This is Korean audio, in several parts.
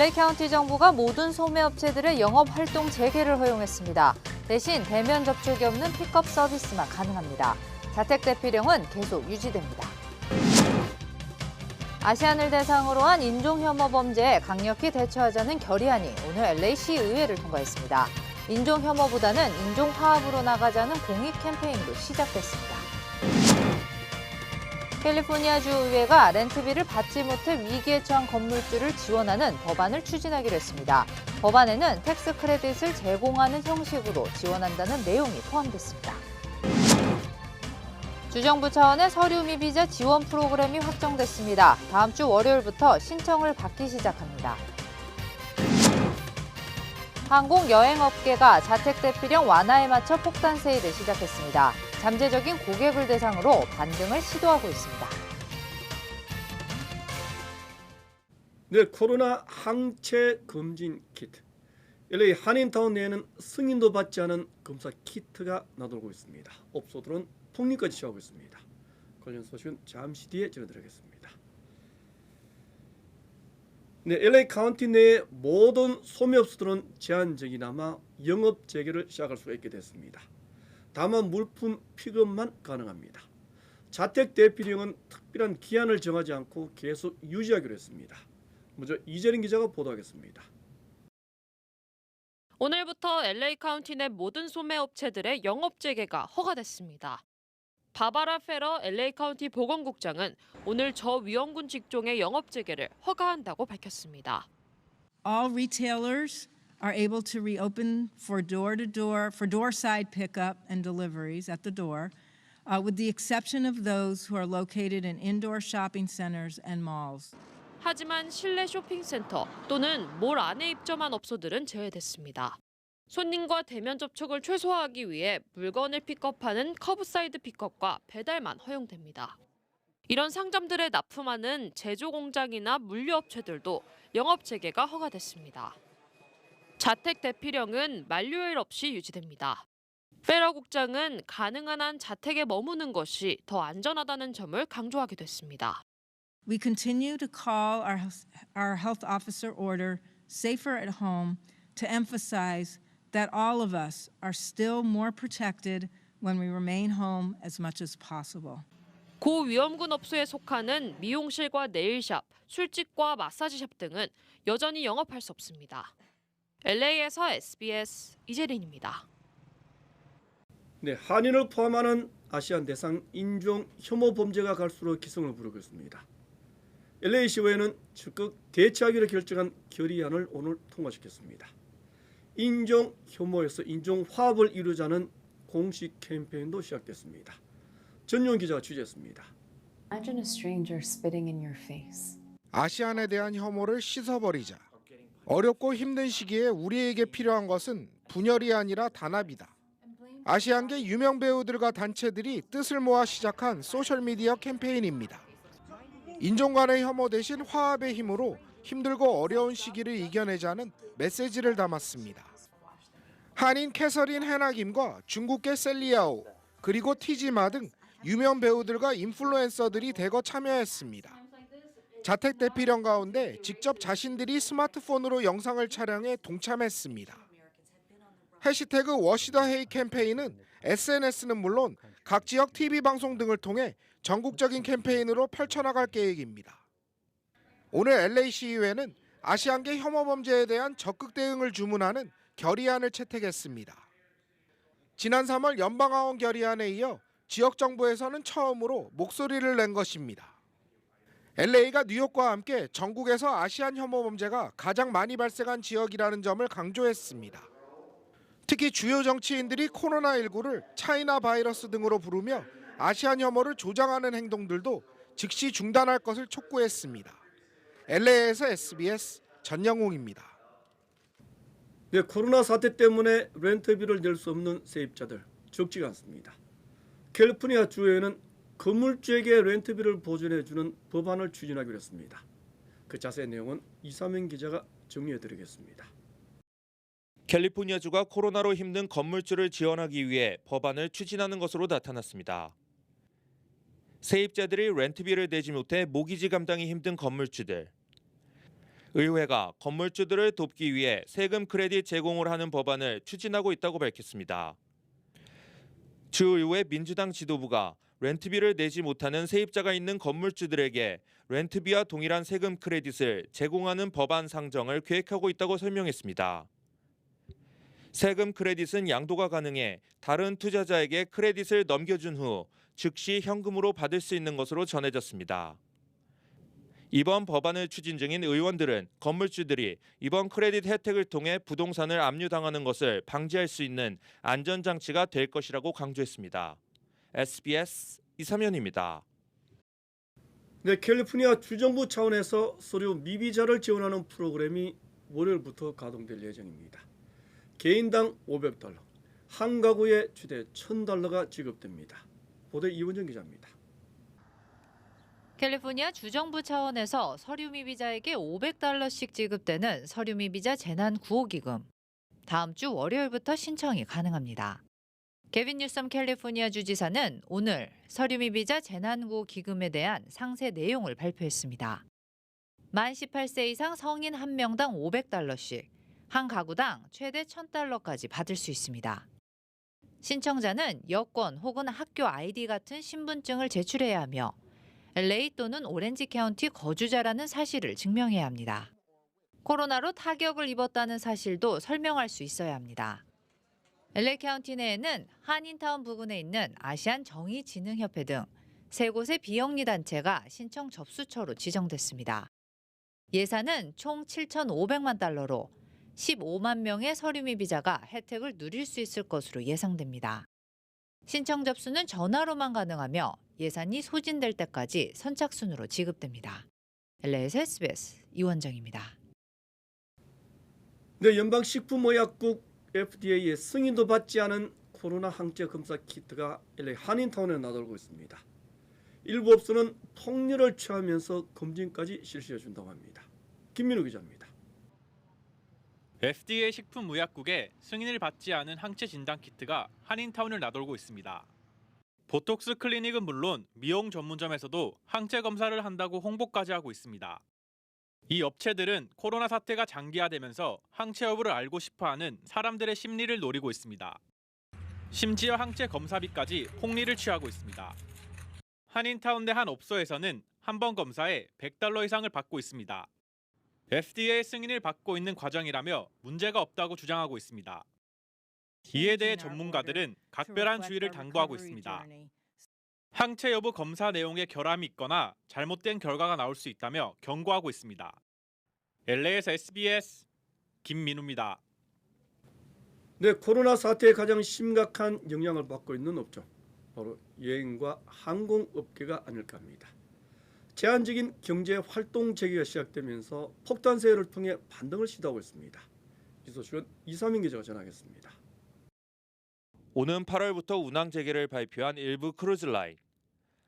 LA 카운티 정부가 모든 소매업체들의 영업활동 재개를 허용했습니다. 대신 대면 접촉이 없는 픽업 서비스만 가능합니다. 자택 대피령은 계속 유지됩니다. 아시안을 대상으로 한 인종혐오 범죄에 강력히 대처하자는 결의안이 오늘 LA시 의회를 통과했습니다. 인종혐오보다는 인종화합으로 나가자는 공익 캠페인도 시작됐습니다. 캘리포니아주 의회가 렌트비를 받지 못해 위기에 처한 건물주를 지원하는 법안을 추진하기로 했습니다. 법안에는 텍스 크레딧을 제공하는 형식으로 지원한다는 내용이 포함됐습니다. 주정부 차원의 서류 미 비자 지원 프로그램이 확정됐습니다. 다음 주 월요일부터 신청을 받기 시작합니다. 항공 여행업계가 자택 대피령 완화에 맞춰 폭탄 세일을 시작했습니다. 잠재적인 고객을 대상으로 반등을 시도하고 있습니다. 네, 코로나 항체 검진 키트. LA 한인타운 내에는 승인도 받지 않은 검사 키트가 나돌고 있습니다. 업소들은 폭리까지 취하고 있습니다. 관련 소식은 잠시 뒤에 전해드리겠습니다. 네, LA 카운티 내의 모든 소매업소들은 제한적이나마 영업 재개를 시작할 수가 있게 됐습니다. 다만 물품 픽업만 가능합니다. 자택 대피령은 특별한 기한을 정하지 않고 계속 유지하기로 했습니다. 먼저 이재린 기자가 보도하겠습니다. 오늘부터 LA 카운티 내 모든 소매업체들의 영업 재개가 허가됐습니다. 바바라 페러 LA 카운티 보건국장은 오늘 저위험군 직종의 영업 재개를 허가한다고 밝혔습니다. All retailers are able to reopen for door-side pickup and deliveries at the door, with the exception of those who are located in indoor shopping centers and malls. 하지만 실내 쇼핑센터 또는 몰 안에 입점한 업소들은 제외됐습니다. 손님과 대면 접촉을 최소화하기 위해 물건을 픽업하는 커브사이드 픽업과 배달만 허용됩니다. 이런 상점들에 납품하는 제조 공장이나 물류업체들도 영업 재개가 허가됐습니다. 자택 대피령은 만료일 없이 유지됩니다. 페러 국장은 가능한 한 자택에 머무는 것이 더 안전하다는 점을 강조하기도 했습니다. We continue to call our health officer order safer at home to emphasize that all of us are still more protected when we remain home as much as possible. 고위험군 업소에 속하는 미용실과 네일샵, 술집과 마사지샵 등은 여전히 영업할 수 없습니다. LA에서 SBS 이재린입니다. 네, 한인을 포함하는 아시안 대상 인종 혐오 범죄가 갈수록 기승을 부르고 있습니다. LA 시의회는 적극 대처하기로 결정한 결의안을 오늘 통과시켰습니다. 인종 혐오에서 인종 화합을 이루자는 공식 캠페인도 시작됐습니다. 전용 기자가 취재했습니다. Imagine a stranger spitting in your face. 아시안에 대한 혐오를 씻어버리자. 어렵고 힘든 시기에 우리에게 필요한 것은 분열이 아니라 단합이다. 아시안계 유명 배우들과 단체들이 뜻을 모아 시작한 소셜미디어 캠페인입니다. 인종 간의 혐오 대신 화합의 힘으로 힘들고 어려운 시기를 이겨내자는 메시지를 담았습니다. 한인 캐서린 헤나김과 중국계 셀리아오, 그리고 티지마 등 유명 배우들과 인플루엔서들이 대거 참여했습니다. 자택 대피령 가운데 직접 자신들이 스마트폰으로 영상을 촬영해 동참했습니다. 해시태그 워시더헤이 캠페인은 SNS는 물론 각 지역 TV 방송 등을 통해 전국적인 캠페인으로 펼쳐나갈 계획입니다. 오늘 LA 시의회는 아시안계 혐오 범죄에 대한 적극 대응을 주문하는 결의안을 채택했습니다. 지난 3월 연방하원 결의안에 이어 지역 정부에서는 처음으로 목소리를 낸 것입니다. LA가 뉴욕과 함께 전국에서 아시안 혐오 범죄가 가장 많이 발생한 지역이라는 점을 강조했습니다. 특히 주요 정치인들이 코로나19를 차이나 바이러스 등으로 부르며 아시안 혐오를 조장하는 행동들도 즉시 중단할 것을 촉구했습니다. LA에서 SBS 전영웅입니다. 네, 코로나 사태 때문에 렌트비를 낼 수 없는 세입자들 적지가 않습니다. 캘리포니아 주에는 건물주에게 렌트비를 보전해주는 법안을 추진하기로 했습니다. 그 자세한 내용은 이사명 기자가 정리해드리겠습니다. 캘리포니아주가 코로나로 힘든 건물주를 지원하기 위해 법안을 추진하는 것으로 나타났습니다. 세입자들이 렌트비를 내지 못해 모기지 감당이 힘든 건물주들. 의회가 건물주들을 돕기 위해 세금 크레딧 제공을 하는 법안을 추진하고 있다고 밝혔습니다. 주의회 민주당 지도부가 렌트비를 내지 못하는 세입자가 있는 건물주들에게 렌트비와 동일한 세금 크레딧을 제공하는 법안 상정을 계획하고 있다고 설명했습니다. 세금 크레딧은 양도가 가능해 다른 투자자에게 크레딧을 넘겨준 후 즉시 현금으로 받을 수 있는 것으로 전해졌습니다. 이번 법안을 추진 중인 의원들은 건물주들이 이번 크레딧 혜택을 통해 부동산을 압류당하는 것을 방지할 수 있는 안전장치가 될 것이라고 강조했습니다. SBS 이삼현입니다. 네, 캘리포니아 주정부 차원에서 서류 미비자를 지원하는 프로그램이 월요일부터 가동될 예정입니다. 개인당 $500, 한 가구에 최대 $1,000가 지급됩니다. 보도 이원정 기자입니다. 캘리포니아 주정부 차원에서 서류 미비자에게 $500씩 지급되는 서류 미비자 재난 구호 기금. 다음 주 월요일부터 신청이 가능합니다. 게빈 뉴섬 캘리포니아 주지사는 오늘 서류 미비자 재난 구호 기금에 대한 상세 내용을 발표했습니다. 만 18세 이상 성인 1명당 $500씩, 한 가구당 최대 $1,000까지 받을 수 있습니다. 신청자는 여권 혹은 학교 아이디 같은 신분증을 제출해야 하며 LA 또는 오렌지 카운티 거주자라는 사실을 증명해야 합니다. 코로나로 타격을 입었다는 사실도 설명할 수 있어야 합니다. LA 카운티 내에는 한인타운 부근에 있는 아시안 정의진흥협회 등 3곳의 비영리 단체가 신청 접수처로 지정됐습니다. 예산은 총 $7,500만 달러로 15만 명의 서류 미비자가 혜택을 누릴 수 있을 것으로 예상됩니다. 신청 접수는 전화로만 가능하며 예산이 소진될 때까지 선착순으로 지급됩니다. LA에서 SBS 이원정입니다. 네, 연방식품의약국 FDA의 승인도 받지 않은 코로나 항체 검사 키트가 LA 한인타운에 나돌고 있습니다. 일부 업소는 폭리를 취하면서 검진까지 실시해 준다고 합니다. 김민우 기자입니다. FDA 식품의약국에 승인을 받지 않은 항체 진단 키트가 한인타운을 나돌고 있습니다. 보톡스 클리닉은 물론 미용 전문점에서도 항체 검사를 한다고 홍보까지 하고 있습니다. 이 업체들은 코로나 사태가 장기화되면서 항체 여부를 알고 싶어하는 사람들의 심리를 노리고 있습니다. 심지어 항체 검사비까지 폭리를 취하고 있습니다. 한인타운 내 한 업소에서는 한 번 검사에 $100 이상을 받고 있습니다. FDA 승인을 받고 있는 과정이라며 문제가 없다고 주장하고 있습니다. 이에 대해 전문가들은 각별한 주의를 당부하고 있습니다. 항체 여부 검사 내용에 결함이 있거나 잘못된 결과가 나올 수 있다며 경고하고 있습니다. LA에서 SBS 김민우입니다. 네, 코로나 사태에 가장 심각한 영향을 받고 있는 업종, 바로 여행과 항공업계가 아닐까 합니다. 제한적인 경제 활동 재개가 시작되면서 폭탄세를 통해 반등을 시도하고 있습니다. 이 소식은 이삼인 기자가 전하겠습니다. 오는 8월부터 운항 재개를 발표한 일부 크루즈 라인.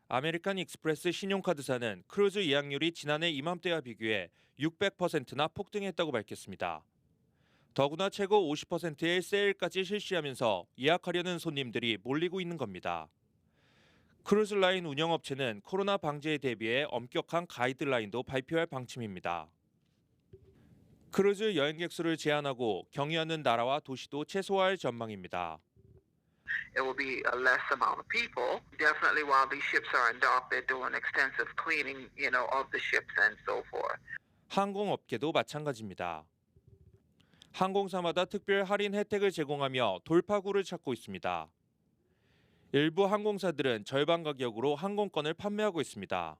아메리칸 익스프레스 신용카드사는 크루즈 예약률이 지난해 이맘때와 비교해 600%나 폭등했다고 밝혔습니다. 더구나 최고 50%의 세일까지 실시하면서 예약하려는 손님들이 몰리고 있는 겁니다. 크루즈 라인 운영업체는 코로나 방지에 대비해 엄격한 가이드라인도 발표할 방침입니다. 크루즈 여행객 수를 제한하고 경유하는 나라와 도시도 최소화할 전망입니다. It will be a less amount of people. Definitely while these ships are in dock, they're doing extensive cleaning, of the ships and so forth. 항공업계도 마찬가지입니다. 항공사마다 특별 할인 혜택을 제공하며 돌파구를 찾고 있습니다. 일부 항공사들은 절반 가격으로 항공권을 판매하고 있습니다.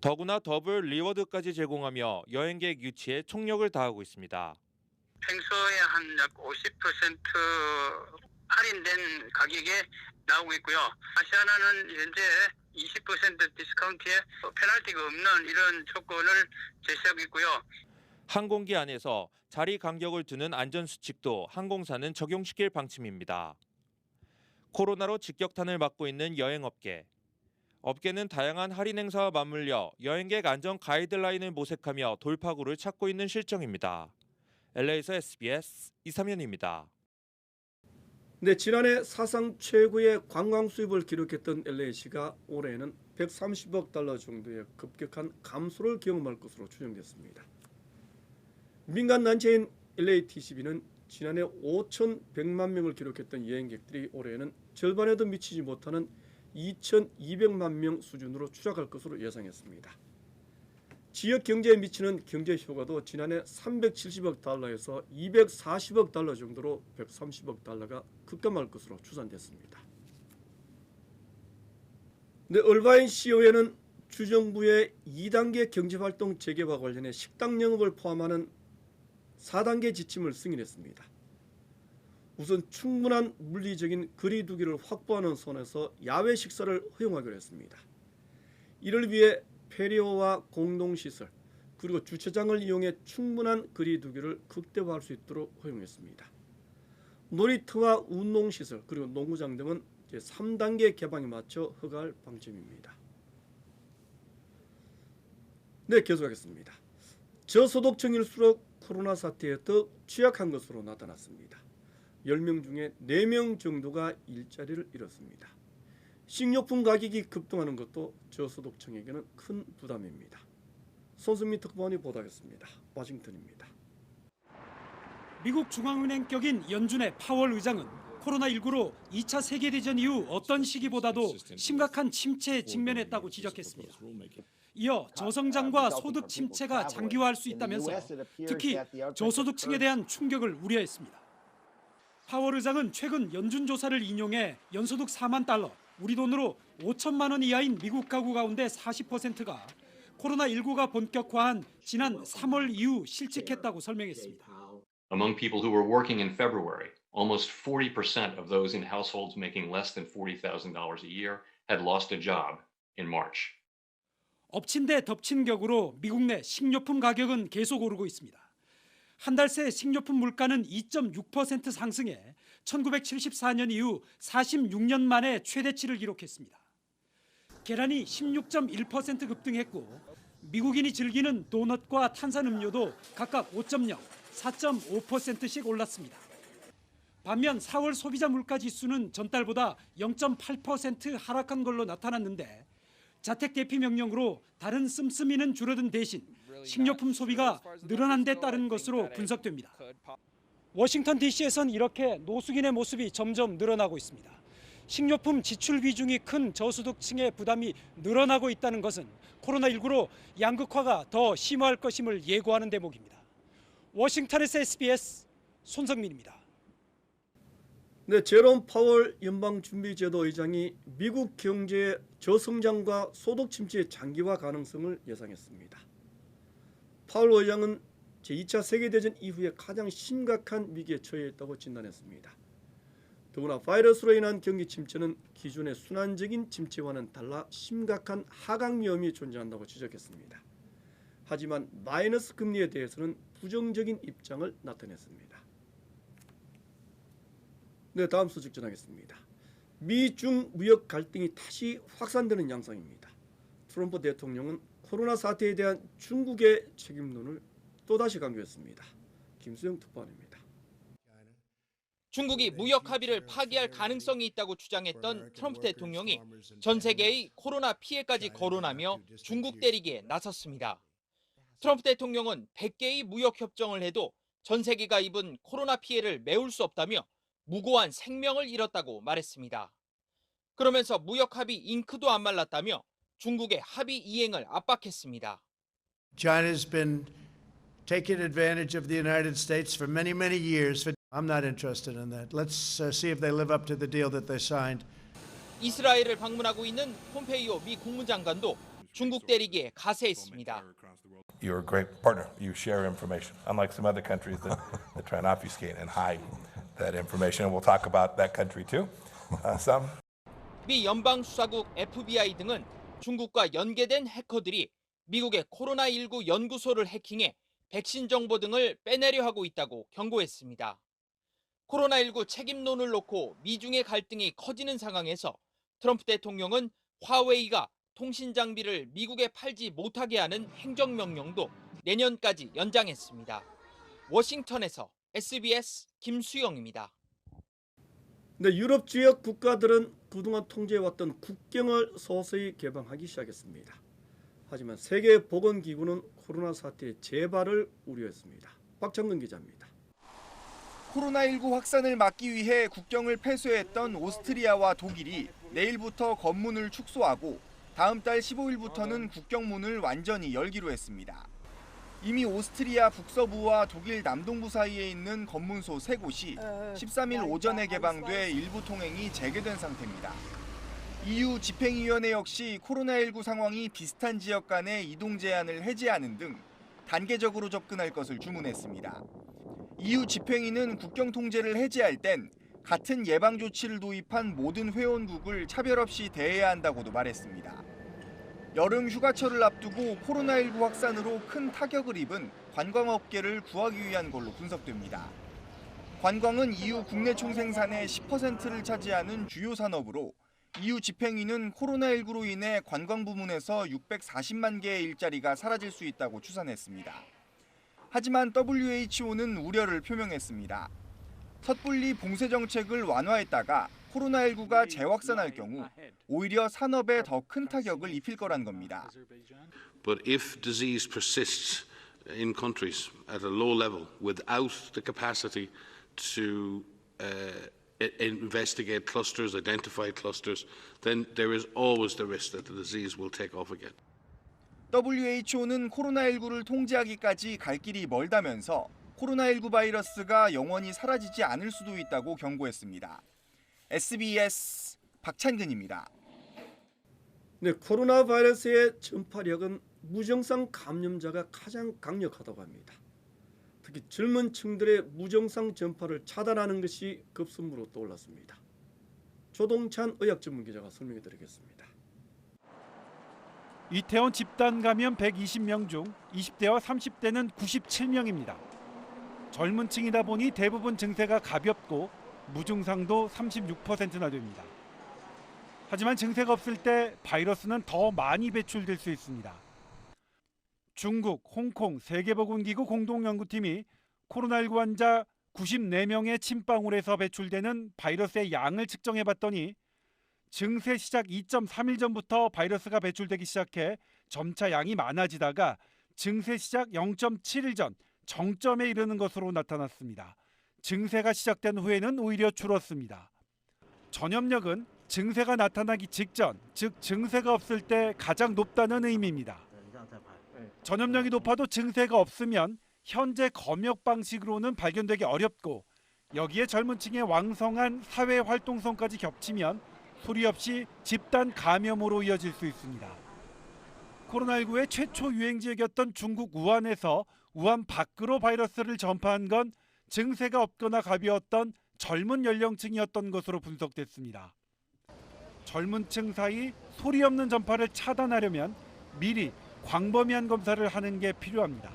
더구나 더블 리워드까지 제공하며 여행객 유치에 총력을 다하고 있습니다. 평소에 한 약 50% 할인된 가격에 나오고 있고요. 아시아나는 현재 20% 디스카운트에 페널티가 없는 이런 조건을 제시하고 있고요. 항공기 안에서 자리 간격을 두는 안전수칙도 항공사는 적용시킬 방침입니다. 코로나로 직격탄을 맞고 있는 여행업계. 업계는 다양한 할인 행사와 맞물려 여행객 안전 가이드라인을 모색하며 돌파구를 찾고 있는 실정입니다. LA에서 SBS 이삼현입니다. 네, 지난해 사상 최고의 관광 수입을 기록했던 LA시가 올해는 $130억 정도의 급격한 감소를 경험할 것으로 추정됐습니다. 민간 단체인 LATCB는 지난해 5,100만 명을 기록했던 여행객들이 올해에는 절반에도 미치지 못하는 2,200만 명 수준으로 추락할 것으로 예상했습니다. 지역 경제에 미치는 경제 효과도 지난해 370억 달러에서 240억 달러 정도로 130억 달러가 급감할 것으로 추산됐습니다. 네, 얼바인 CO에는 주정부의 2단계 경제활동 재개와 관련해 식당 영업을 포함하는 4단계 지침을 승인했습니다. 우선 충분한 물리적인 거리 두기를 확보하는 선에서 야외 식사를 허용하기로 했습니다. 이를 위해 페리오와 공동시설 그리고 주차장을 이용해 충분한 거리 두기를 극대화할 수 있도록 허용했습니다. 놀이터와 운동시설 그리고 농구장 등은 제3단계 개방에 맞춰 허가할 방침입니다. 네, 계속하겠습니다. 저소득층일수록 코로나 사태에 더 취약한 것으로 나타났습니다. 10명 중에 4명 정도가 일자리를 잃었습니다. 식료품 가격이 급등하는 것도 저소득층에게는 큰 부담입니다. 손승민 특파원이 보도하겠습니다. 워싱턴입니다. 미국 중앙은행격인 연준의 파월 의장은 코로나19로 2차 세계대전 이후 어떤 시기보다도 심각한 침체에 직면했다고 지적했습니다. 이어 저성장과 소득 침체가 장기화할 수 있다면서 특히 저소득층에 대한 충격을 우려했습니다. 파월 의장은 최근 연준 조사를 인용해 연소득 4만 달러, 우리 돈으로 5천만 원 이하인 미국 가구 가운데 40%가 코로나19가 본격화한 지난 3월 이후 실직했다고 설명했습니다. Among people who were working in February, almost 40% of those in households making less than $40,000 a year had lost a job in March. 엎친 데 덮친 격으로 미국 내 식료품 가격은 계속 오르고 있습니다. 한 달 새 식료품 물가는 2.6% 상승해 1974년 이후 46년 만에 최대치를 기록했습니다. 계란이 16.1% 급등했고 미국인이 즐기는 도넛과 탄산음료도 각각 5.0, 4.5%씩 올랐습니다. 반면 4월 소비자 물가지수는 전달보다 0.8% 하락한 걸로 나타났는데 자택 대피 명령으로 다른 씀씀이는 줄어든 대신 식료품 소비가 늘어난 데 따른 것으로 분석됩니다. 워싱턴 DC에선 이렇게 노숙인의 모습이 점점 늘어나고 있습니다. 식료품 지출 비중이 큰 저소득층의 부담이 늘어나고 있다는 것은 코로나19로 양극화가 더 심화할 것임을 예고하는 대목입니다. 워싱턴에서 SBS 손성민입니다. 네, 제롬 파월 연방준비제도 의장이 미국 경제의 저성장과 소득 침체의 장기화 가능성을 예상했습니다. 파월 의장은 제2차 세계대전 이후에 가장 심각한 위기에 처해 있다고 진단했습니다. 더구나 바이러스로 인한 경기 침체는 기존의 순환적인 침체와는 달라 심각한 하강 위험이 존재한다고 지적했습니다. 하지만 마이너스 금리에 대해서는 부정적인 입장을 나타냈습니다. 네, 다음 소식 전하겠습니다. 미중 무역 갈등이 다시 확산되는 양상입니다. 트럼프 대통령은 코로나 사태에 대한 중국의 책임론을 또다시 강조했습니다. 김수영 특파원입니다. 중국이 무역 합의를 파기할 가능성이 있다고 주장했던 트럼프 대통령이 전 세계의 코로나 피해까지 거론하며 중국 때리기에 나섰습니다. 트럼프 대통령은 100개의 무역 협정을 해도 전 세계가 입은 코로나 피해를 메울 수 없다며 무고한 생명을 잃었다고 말했습니다. 그러면서 무역 합의 잉크도 안 말랐다며 중국의 합의 이행을 압박했습니다. China's been taking advantage of the United States for many years. I'm not interested in that. Let's see if they live up to the deal that they signed. 이스라엘을 방문하고 있는 폼페이오 미 국무장관도 중국 때리기에 가세했습니다. You're a great partner. You share information, unlike some other countries that try and obfuscate and hide that information. And we'll talk about that country too. Some. 미 연방수사국 FBI 등은 중국과 연계된 해커들이 미국의 코로나19 연구소를 해킹해 백신 정보 등을 빼내려 하고 있다고 경고했습니다. 코로나19 책임론을 놓고 미중의 갈등이 커지는 상황에서 트럼프 대통령은 화웨이가 통신 장비를 미국에 팔지 못하게 하는 행정명령도 내년까지 연장했습니다. 워싱턴에서 SBS 김수영입니다. 네, 유럽 지역 국가들은 그동안 통제해왔던 국경을 서서히 개방하기 시작했습니다. 하지만 세계보건기구는 코로나 사태의 재발을 우려했습니다. 박창근 기자입니다. 코로나19 확산을 막기 위해 국경을 폐쇄했던 오스트리아와 독일이 내일부터 검문을 축소하고 다음 달 15일부터는 국경문을 완전히 열기로 했습니다. 이미 오스트리아 북서부와 독일 남동부 사이에 있는 검문소 3곳이 13일 오전에 개방돼 일부 통행이 재개된 상태입니다. EU 집행위원회 역시 코로나19 상황이 비슷한 지역 간의 이동 제한을 해제하는 등 단계적으로 접근할 것을 주문했습니다. EU 집행위는 국경 통제를 해제할 땐 같은 예방 조치를 도입한 모든 회원국을 차별 없이 대해야 한다고도 말했습니다. 여름 휴가철을 앞두고 코로나19 확산으로 큰 타격을 입은 관광업계를 구하기 위한 걸로 분석됩니다. 관광은 EU 국내 총생산의 10%를 차지하는 주요 산업으로 EU 집행위는 코로나19로 인해 관광 부문에서 640만 개의 일자리가 사라질 수 있다고 추산했습니다. 하지만 WHO는 우려를 표명했습니다. 섣불리 봉쇄 정책을 완화했다가 코로나19가 재확산할 경우 오히려 산업에 더 큰 타격을 입힐 거란 겁니다. But if disease persists in countries at a low level without the capacity to investigate clusters, identify clusters, then there is always the risk that the disease will take off again. WHO는 코로나19를 통제하기까지 갈 길이 멀다면서 코로나19 바이러스가 영원히 사라지지 않을 수도 있다고 경고했습니다. SBS 박찬근입니다. 네, 코로나 바이러스의 전파력은 무증상 감염자가 가장 강력하다고 합니다. 특히 젊은 층들의 무증상 전파를 차단하는 것이 급선무로 떠올랐습니다. 조동찬 의학 전문 기자가 설명해 드리겠습니다. 이태원 집단 감염 120명 중 20대와 30대는 97명입니다. 젊은 층이다 보니 대부분 증세가 가볍고 무증상도 36%나 됩니다. 하지만 증세가 없을 때 바이러스는 더 많이 배출될 수 있습니다. 중국, 홍콩 세계보건기구 공동연구팀이 코로나19 환자 94명의 침방울에서 배출되는 바이러스의 양을 측정해봤더니 증세 시작 2.3일 전부터 바이러스가 배출되기 시작해 점차 양이 많아지다가 증세 시작 0.7일 전 정점에 이르는 것으로 나타났습니다. 증세가 시작된 후에는 오히려 줄었습니다. 전염력은 증세가 나타나기 직전, 즉 증세가 없을 때 가장 높다는 의미입니다. 전염력이 높아도 증세가 없으면 현재 검역 방식으로는 발견되기 어렵고 여기에 젊은 층의 왕성한 사회 활동성까지 겹치면 소리 없이 집단 감염으로 이어질 수 있습니다. 코로나19의 최초 유행지역이었던 중국 우한에서 우한 밖으로 바이러스를 전파한 건 증세가 없거나 가벼웠던 젊은 연령층이었던 것으로 분석됐습니다. 젊은 층 사이 소리 없는 전파를 차단하려면 미리 광범위한 검사를 하는 게 필요합니다.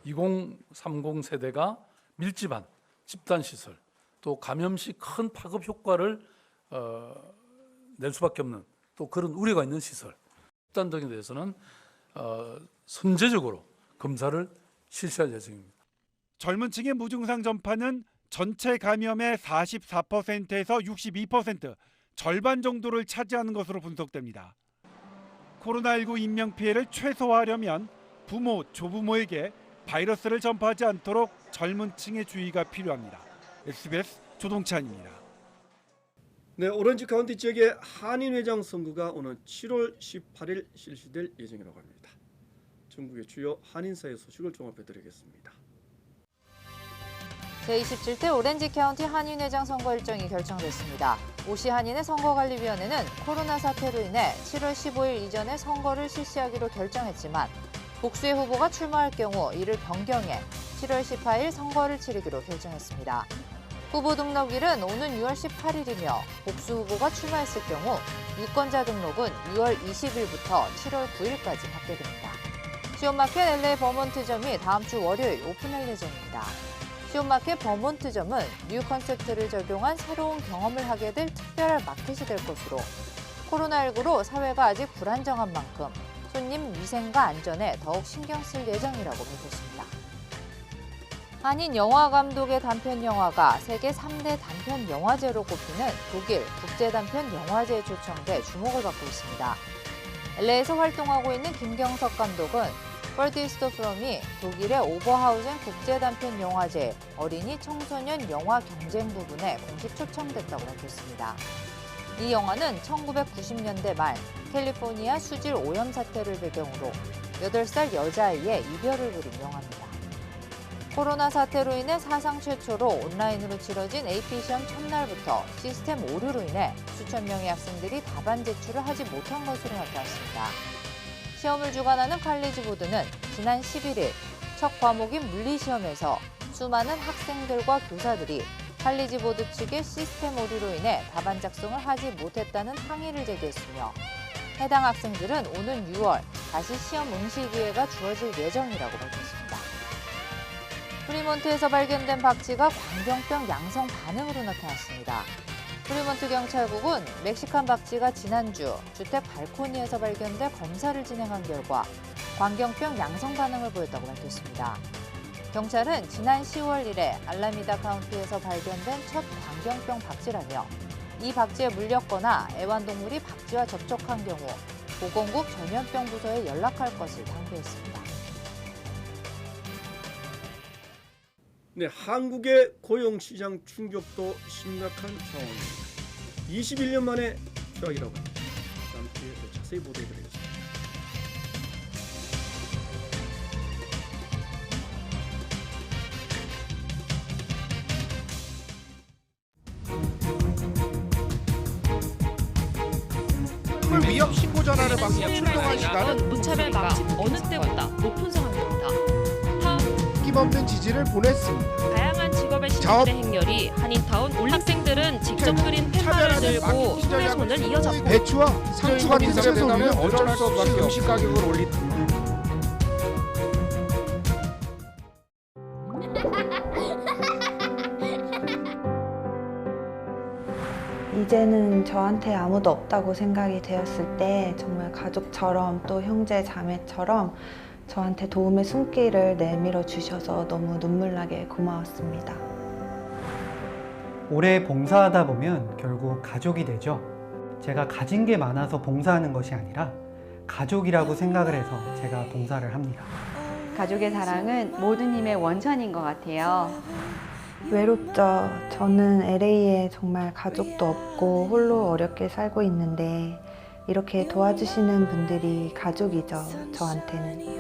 2030 세대가 밀집한 집단시설, 또 감염 시 큰 파급 효과를 낼 수밖에 없는 또 그런 우려가 있는 시설, 집단적인 데서는 선제적으로 검사를 실시할 예정입니다. 젊은 층의 무증상 전파는 전체 감염의 44%에서 62%, 절반 정도를 차지하는 것으로 분석됩니다. 코로나19 인명피해를 최소화하려면 부모, 조부모에게 바이러스를 전파하지 않도록 젊은 층의 주의가 필요합니다. SBS 조동찬입니다. 네, 오렌지 카운티 지역의 한인회장 선거가 오는 7월 18일 실시될 예정이라고 합니다. 전국의 주요 한인사회 소식을 종합해드리겠습니다. 제27대 오렌지 카운티 한인회장 선거 일정이 결정됐습니다. 오시 한인의 선거관리위원회는 코로나 사태로 인해 7월 15일 이전에 선거를 실시하기로 결정했지만 복수의 후보가 출마할 경우 이를 변경해 7월 18일 선거를 치르기로 결정했습니다. 후보 등록일은 오는 6월 18일이며 복수 후보가 출마했을 경우 유권자 등록은 6월 20일부터 7월 9일까지 받게 됩니다. 시온마켓 LA 버몬트점이 다음 주 월요일 오픈할 예정입니다. 시온마켓 버몬트점은 뉴 컨셉트를 적용한 새로운 경험을 하게 될 특별한 마켓이 될 것으로 코로나19로 사회가 아직 불안정한 만큼 손님 위생과 안전에 더욱 신경 쓸 예정이라고 밝혔습니다. 한인 영화 감독의 단편 영화가 세계 3대 단편 영화제로 꼽히는 독일 국제단편 영화제에 초청돼 주목을 받고 있습니다. LA에서 활동하고 있는 김경석 감독은 퍼디스트 프롬이 독일의 오버하우젠 국제단편 영화제 어린이 청소년 영화 경쟁 부분에 공식 초청됐다고 밝혔습니다. 이 영화는 1990년대 말 캘리포니아 수질 오염 사태를 배경으로 8살 여자아이의 이별을 그린 영화입니다. 코로나 사태로 인해 사상 최초로 온라인으로 치러진 AP 시험 첫날부터 시스템 오류로 인해 수천 명의 학생들이 답안 제출을 하지 못한 것으로 나타났습니다. 시험을 주관하는 칼리지 보드는 지난 11일 첫 과목인 물리시험에서 수많은 학생들과 교사들이 칼리지 보드 측의 시스템 오류로 인해 답안 작성을 하지 못했다는 항의를 제기했으며 해당 학생들은 오는 6월 다시 시험 응시 기회가 주어질 예정이라고 밝혔습니다. 프리몬트에서 발견된 박쥐가 광경병 양성 반응으로 나타났습니다. 프리몬트 경찰국은 멕시칸 박쥐가 지난주 주택 발코니에서 발견돼 검사를 진행한 결과 광경병 양성 반응을 보였다고 밝혔습니다. 경찰은 지난 10월 1일 알라미다 카운티에서 발견된 첫 광경병 박쥐라며 이 박쥐에 물렸거나 애완동물이 박쥐와 접촉한 경우 보건국 전염병 부서에 연락할 것을 당부했습니다. 네, 한국의 고용시장 충격도 심각한 상황입니다. 21년 만에 추락이라고 합니다. 다음 주에 더 자세히 보도해드리겠습니다. 위협 신고 전화를 받고 출동한 시간은 무차별 방지 어느 때보다 높은 상황입니다. 힘없는 지지를 보냈습니다. 다양한 직업의 신분의 행렬이 한인타운 학생들은 직접 끓인 팻말을 들고 손에 손을 이어잡고 배추와 상추 같은 채소는 어쩔 수 없이 음식 가격을 올립니다. 이제는 저한테 아무도 없다고 생각이 되었을 때 정말 가족처럼 또 형제 자매처럼 저한테 도움의 손길을 내밀어 주셔서 너무 눈물나게 고마웠습니다. 오래 봉사하다 보면 결국 가족이 되죠. 제가 가진 게 많아서 봉사하는 것이 아니라 가족이라고 생각을 해서 제가 봉사를 합니다. 가족의 사랑은 모든 힘의 원천인 것 같아요. 외롭죠. 저는 LA에 정말 가족도 없고 홀로 어렵게 살고 있는데 이렇게 도와주시는 분들이 가족이죠, 저한테는.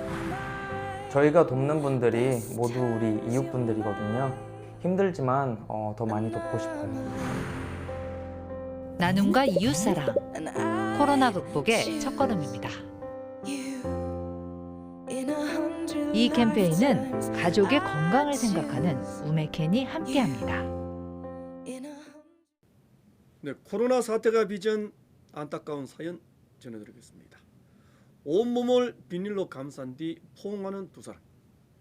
저희가 돕는 분들이 모두 우리 이웃분들이거든요. 힘들지만 더 많이 돕고 싶어요. 나눔과 이웃사랑, 코로나 극복의 첫걸음입니다. 이 캠페인은 가족의 건강을 생각하는 우메켄이 함께합니다. 네, 코로나 사태가 빚은 안타까운 사연 전해드리겠습니다. 온몸을 비닐로 감싼 뒤 포옹하는 두 사람,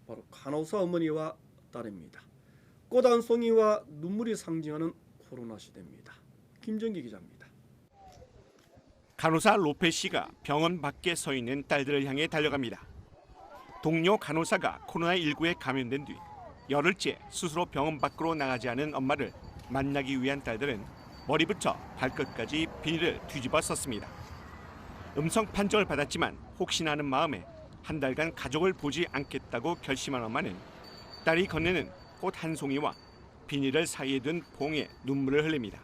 바로 간호사 어머니와 딸입니다. 꽃 한 송이와 눈물이 상징하는 코로나 시대입니다. 김정기 기자입니다. 간호사 로페 씨가 병원 밖에 서 있는 딸들을 향해 달려갑니다. 동료 간호사가 코로나19에 감염된 뒤 열흘째 스스로 병원 밖으로 나가지 않은 엄마를 만나기 위한 딸들은 머리부터 발끝까지 비닐을 뒤집어 썼습니다. 음성 판정을 받았지만 혹시나 하는 마음에 한 달간 가족을 보지 않겠다고 결심한 엄마는 딸이 건네는 꽃 한 송이와 비닐을 사이에 둔 봉에 눈물을 흘립니다.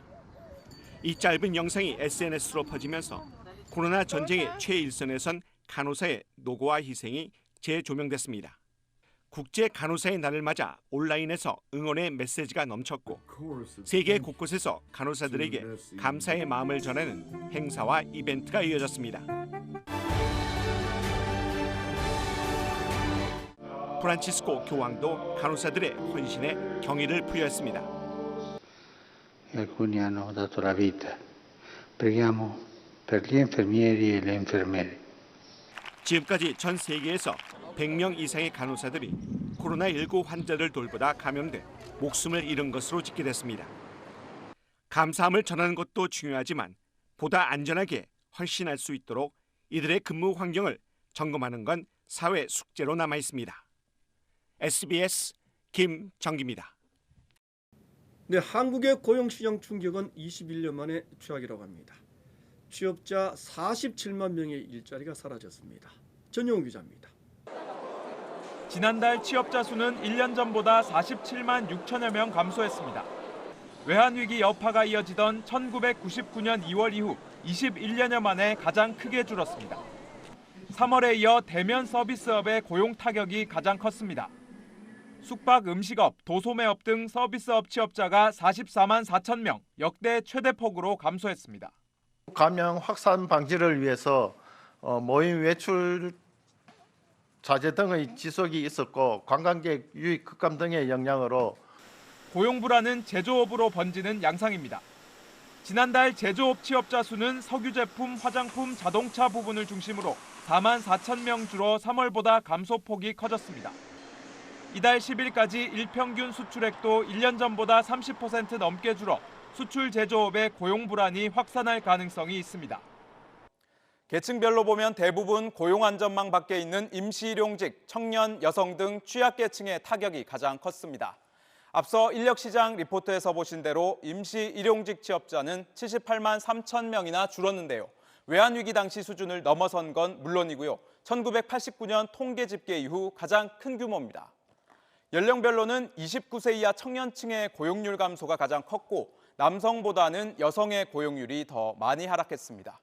이 짧은 영상이 SNS로 퍼지면서 코로나 전쟁의 최일선에 선 간호사의 노고와 희생이 재조명됐습니다. 국제 간호사의 날을 맞아 온라인에서 응원의 메시지가 넘쳤고 세계 곳곳에서 간호사들에게 감사의 마음을 전하는 행사와 이벤트가 이어졌습니다. 프란치스코 교황도 간호사들의 헌신에 경의를 표했습니다. Alcuni hanno dato la vita. Preghiamo per gli infermieri e le infermiere. 지금까지 전 세계에서 100명 이상의 간호사들이 코로나19 환자를 돌보다 감염돼 목숨을 잃은 것으로 집계됐습니다. 감사함을 전하는 것도 중요하지만 보다 안전하게 헌신할 수 있도록 이들의 근무 환경을 점검하는 건 사회 숙제로 남아 있습니다. SBS 김정기입니다. 네, 한국의 고용시장 충격은 21년 만에 추락이라고 합니다. 취업자 47만 명의 일자리가 사라졌습니다. 전용우 기자입니다. 지난달 취업자 수는 1년 전보다 47만 6천여 명 감소했습니다. 외환위기 여파가 이어지던 1999년 2월 이후 21년여 만에 가장 크게 줄었습니다. 3월에 이어 대면 서비스업의 고용 타격이 가장 컸습니다. 숙박, 음식업, 도소매업 등 서비스업 취업자가 44만 4천 명, 역대 최대폭으로 감소했습니다. 감염 확산 방지를 위해서 모임 외출 자제 등의 지속이 있었고 관광객 유입 급감 등의 영향으로 고용 불안은 제조업으로 번지는 양상입니다. 지난달 제조업 취업자 수는 석유 제품, 화장품, 자동차 부분을 중심으로 4만 4천 명 줄어 3월보다 감소폭이 커졌습니다. 이달 10일까지 일평균 수출액도 1년 전보다 30% 넘게 줄어 수출 제조업의 고용 불안이 확산할 가능성이 있습니다. 계층별로 보면 대부분 고용 안전망 밖에 있는 임시일용직, 청년, 여성 등 취약계층의 타격이 가장 컸습니다. 앞서 인력시장 리포트에서 보신 대로 임시일용직 취업자는 78만 3천 명이나 줄었는데요. 외환위기 당시 수준을 넘어선 건 물론이고요. 1989년 통계 집계 이후 가장 큰 규모입니다. 연령별로는 29세 이하 청년층의 고용률 감소가 가장 컸고 남성보다는 여성의 고용률이 더 많이 하락했습니다.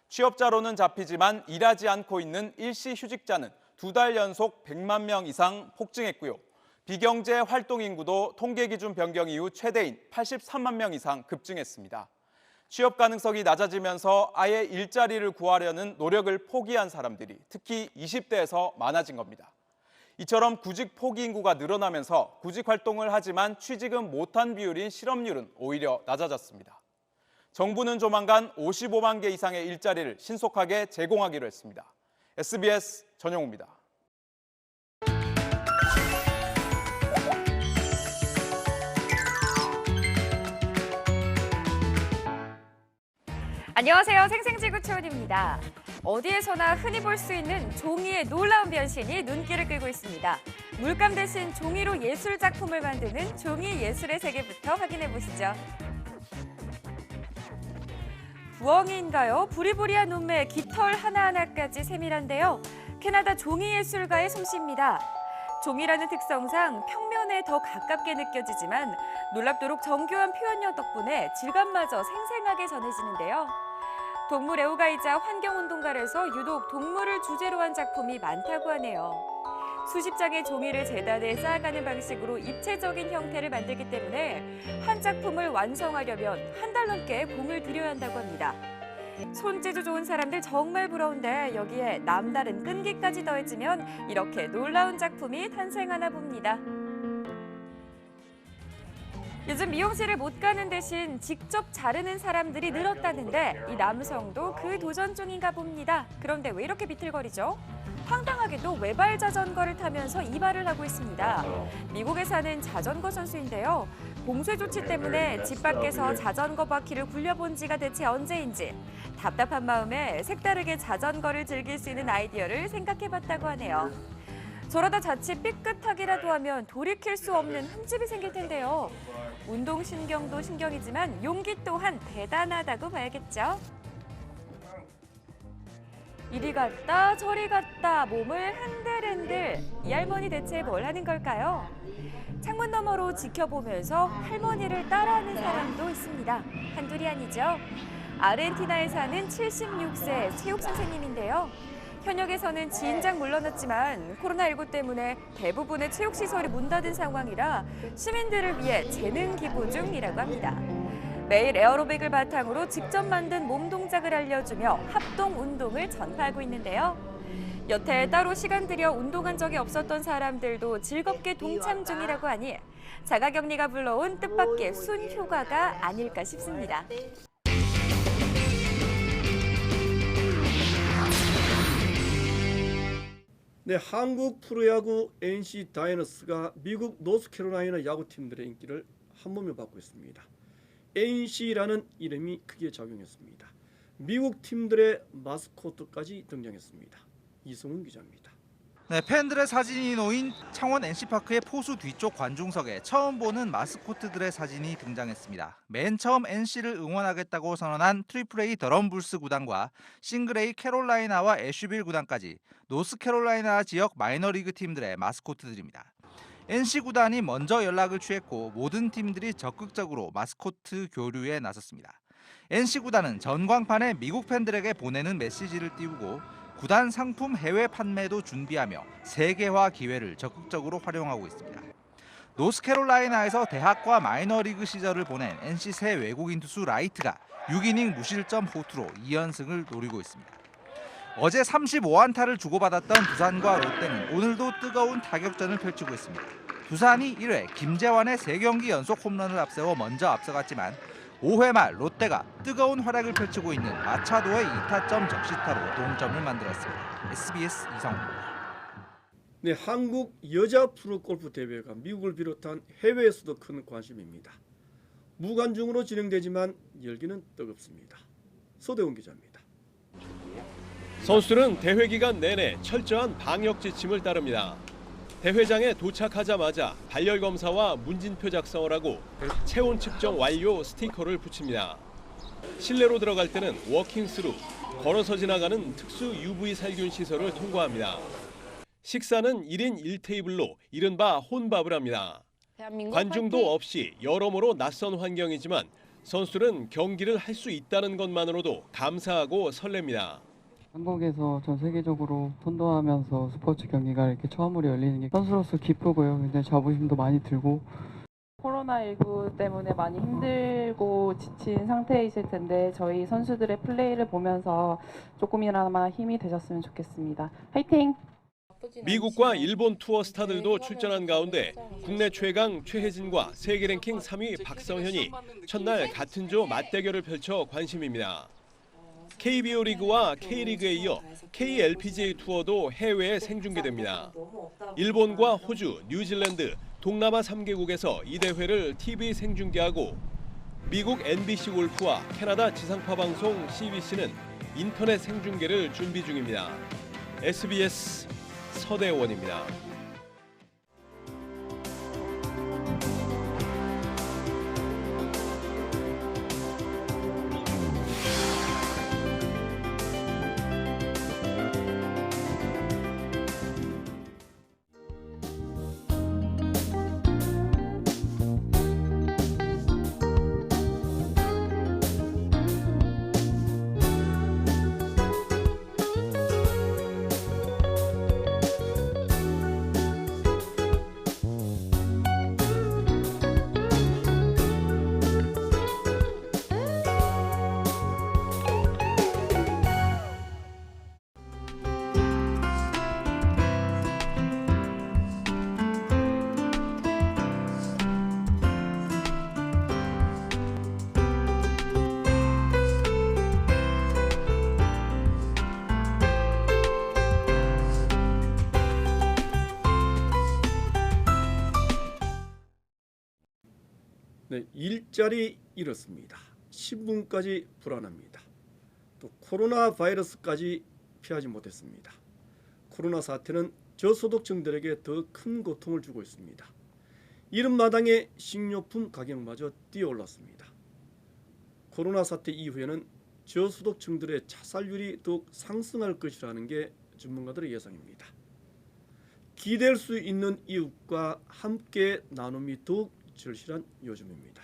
취업자로는 잡히지만 일하지 않고 있는 일시휴직자는 2달 연속 100만 명 이상 폭증했고요. 비경제 활동 인구도 통계 기준 변경 이후 최대인 83만 명 이상 급증했습니다. 취업 가능성이 낮아지면서 아예 일자리를 구하려는 노력을 포기한 사람들이 특히 20대에서 많아진 겁니다. 이처럼 구직 포기 인구가 늘어나면서 구직 활동을 하지만 취직은 못한 비율인 실업률은 오히려 낮아졌습니다. 정부는 조만간 55만 개 이상의 일자리를 신속하게 제공하기로 했습니다. SBS 전영우입니다. 안녕하세요. 생생지구 최원입니다. 어디에서나 흔히 볼 수 있는 종이의 놀라운 변신이 눈길을 끌고 있습니다. 물감 대신 종이로 예술 작품을 만드는 종이 예술의 세계부터 확인해 보시죠. 부엉이인가요? 부리부리한 눈매, 깃털 하나하나까지 세밀한데요. 캐나다 종이 예술가의 솜씨입니다. 종이라는 특성상 평면에 더 가깝게 느껴지지만 놀랍도록 정교한 표현력 덕분에 질감마저 생생하게 전해지는데요. 동물 애호가이자 환경운동가라서 유독 동물을 주제로 한 작품이 많다고 하네요. 수십 장의 종이를 재단에 쌓아가는 방식으로 입체적인 형태를 만들기 때문에 한 작품을 완성하려면 한 달 넘게 공을 들여야 한다고 합니다. 손재주 좋은 사람들 정말 부러운데 여기에 남다른 끈기까지 더해지면 이렇게 놀라운 작품이 탄생하나 봅니다. 요즘 미용실을 못 가는 대신 직접 자르는 사람들이 늘었다는데 이 남성도 그 도전 중인가 봅니다. 그런데 왜 이렇게 비틀거리죠? 황당하게도 외발 자전거를 타면서 이발을 하고 있습니다. 미국에 사는 자전거 선수인데요. 봉쇄 조치 때문에 집 밖에서 자전거 바퀴를 굴려본 지가 대체 언제인지 답답한 마음에 색다르게 자전거를 즐길 수 있는 아이디어를 생각해봤다고 하네요. 저러다 자칫 삐끗하기라도 하면 돌이킬 수 없는 흠집이 생길 텐데요. 운동신경도 신경이지만 용기 또한 대단하다고 봐야겠죠. 이리 갔다 저리 갔다 몸을 흔들흔들 이 할머니 대체 뭘 하는 걸까요? 창문 너머로 지켜보면서 할머니를 따라하는 사람도 있습니다. 한둘이 아니죠. 아르헨티나에 사는 76세 체육 선생님인데요. 현역에서는 진작 물러났지만 코로나19 때문에 대부분의 체육시설이 문 닫은 상황이라 시민들을 위해 재능 기부 중이라고 합니다. 매일 에어로빅을 바탕으로 직접 만든 몸 동작을 알려주며 합동 운동을 전파하고 있는데요. 여태 따로 시간 들여 운동한 적이 없었던 사람들도 즐겁게 동참 중이라고 하니 자가격리가 불러온 뜻밖의 순 효과가 아닐까 싶습니다. 네, 한국 프로야구 NC 다이너스가 미국 노스캐롤라이나 야구팀들의 인기를 한몸에 받고 있습니다. NC라는 이름이 크게 작용했습니다. 미국 팀들의 마스코트까지 등장했습니다. 이승훈 기자입니다. 네, 팬들의 사진이 놓인 창원 NC파크의 포수 뒤쪽 관중석에 처음 보는 마스코트들의 사진이 등장했습니다. 맨 처음 NC를 응원하겠다고 선언한 트리플A 더럼불스 구단과 싱글A 캐롤라이나와 애쉬빌 구단까지 노스캐롤라이나 지역 마이너리그 팀들의 마스코트들입니다. NC 구단이 먼저 연락을 취했고 모든 팀들이 적극적으로 마스코트 교류에 나섰습니다. NC 구단은 전광판에 미국 팬들에게 보내는 메시지를 띄우고 구단 상품 해외 판매도 준비하며 세계화 기회를 적극적으로 활용하고 있습니다. 노스캐롤라이나에서 대학과 마이너리그 시절을 보낸 NC 새 외국인 투수 라이트가 6이닝 무실점 호투로 2연승을 노리고 있습니다. 어제 35안타를 주고받았던 두산과 롯데는 오늘도 뜨거운 타격전을 펼치고 있습니다. 두산이 1회 김재환의 3경기 연속 홈런을 앞세워 먼저 앞서갔지만 5회 말 롯데가 뜨거운 활약을 펼치고 있는 마차도의 2타점 적시타로 동점을 만들었습니다. SBS 이성훈입니다. 네, 한국 여자 프로골프 대회가 미국을 비롯한 해외에서도 큰 관심입니다. 무관중으로 진행되지만 열기는 뜨겁습니다. 서대훈 기자입니다. 선수들은 대회 기간 내내 철저한 방역 지침을 따릅니다. 대회장에 도착하자마자 발열 검사와 문진표 작성을 하고 체온 측정 완료 스티커를 붙입니다. 실내로 들어갈 때는 워킹스루, 걸어서 지나가는 특수 UV 살균 시설을 통과합니다. 식사는 1인 1테이블로 이른바 혼밥을 합니다. 관중도 없이 여러모로 낯선 환경이지만 선수들은 경기를 할 수 있다는 것만으로도 감사하고 설렙니다. 한국에서 전 세계적으로 선도하면서 스포츠 경기가 이렇게 처음으로 열리는 게 선수로서 기쁘고요. 굉장히 자부심도 많이 들고. 코로나19 때문에 많이 힘들고 지친 상태이실 텐데 저희 선수들의 플레이를 보면서 조금이나마 힘이 되셨으면 좋겠습니다. 화이팅! 미국과 일본 투어 스타들도 출전한 가운데 국내 최강 최혜진과 세계 랭킹 3위 박성현이 첫날 같은 조 맞대결을 펼쳐 관심입니다. KBO 리그와 K리그에 이어 KLPGA 투어도 해외에 생중계됩니다. 일본과 호주, 뉴질랜드, 동남아 3개국에서 이 대회를 TV 생중계하고 미국 NBC 골프와 캐나다 지상파 방송 CBC는 인터넷 생중계를 준비 중입니다. SBS 서대원입니다. 네, 일자리 잃었습니다. 신분까지 불안합니다. 또 코로나 바이러스까지 피하지 못했습니다. 코로나 사태는 저소득층들에게 더 큰 고통을 주고 있습니다. 이른 마당에 식료품 가격마저 뛰어올랐습니다. 코로나 사태 이후에는 저소득층들의 자살률이 더욱 상승할 것이라는 게 전문가들의 예상입니다. 기댈 수 있는 이웃과 함께 나눔이 더욱 절실한 요즘입니다.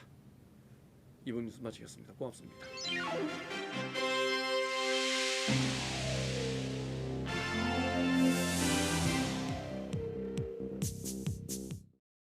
이번 뉴스 마치겠습니다. 고맙습니다.